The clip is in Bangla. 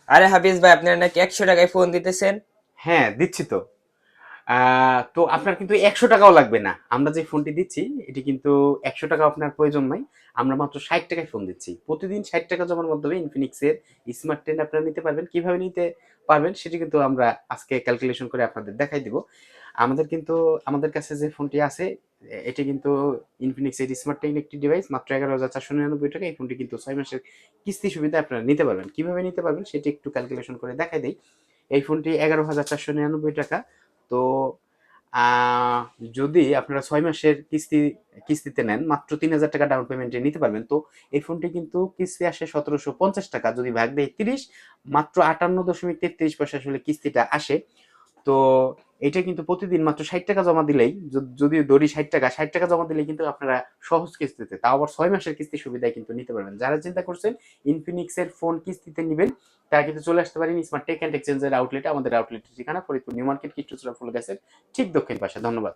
আরে হাফিজ ভাই, আপনারা নাকি 100 টাকায় ফোন দিতেছেন? হ্যাঁ, দিচ্ছি তো। তো আপনার কিন্তু 100 টাকাও লাগবে না। আমরা যে ফোনটি দিচ্ছি এটি কিন্তু 100 টাকা আপনার প্রয়োজন নাই। আমরা মাত্র 60 টাকায় ফোন দিচ্ছি। প্রতিদিন 60 টাকা জমার মাধ্যমে ইনফিনিক্সের স্মার্ট টেন আপনারা নিতে পারবেন। কিভাবে নিতে পারবেন সেটি কিন্তু আমরা আজকে ক্যালকুলেশন করে আপনাদের দেখাই দিব। আমাদের কিন্তু আমাদের কাছে যে ফোনটি আছে এটি কিন্তু ইনফিনিক্সের স্মার্ট টেন একটি ডিভাইস, মাত্র 11,499 টাকা। এই ফোনটি কিন্তু 6 মাসের কিস্তি সুবিধা আপনারা নিতে পারবেন। কিভাবে নিতে পারবেন সেটি একটু ক্যালকুলেশন করে দেখাই দেই। এই ফোনটি 11,499 টাকা। তো আহ, যদি আপনারা 6 মাসের কিস্তিতে নেন, মাত্র 3,000 টাকা ডাউন পেমেন্টে নিতে পারবেন। তো এই ফোনটি কিন্তু কিস্তি আসে 1750 টাকা, যদি ভাগ দেয় 30, মাত্র 58.33 পয়সা আসলে কিস্তিটা আসে। তো এটা কিন্তু প্রতিদিন মাত্র 60 টাকা জমা দিলেই, যদি ধরি 60 টাকা, 60 টাকা জমা দিলেই কিন্তু আপনারা সহজ কিস্তিতে, তাও আবার 6 মাসের কিস্তি সুবিধায় কিন্তু নিতে পারবেন। যারা চিন্তা করছেন ইনফিনিক্স এর ফোন কিস্তিতে নেবেন, তারা কিন্তু চলে আসতে পারেন স্মার্ট টেক অ্যান্ড এক্সচেঞ্জের আউটলেটে। আমাদের আউটলেটের ঠিকানা ফরিদপুর নিউ মার্কেট, কৃষ্ণচূড়া ফুল গাছের ঠিক দক্ষিণ পাশে। ধন্যবাদ।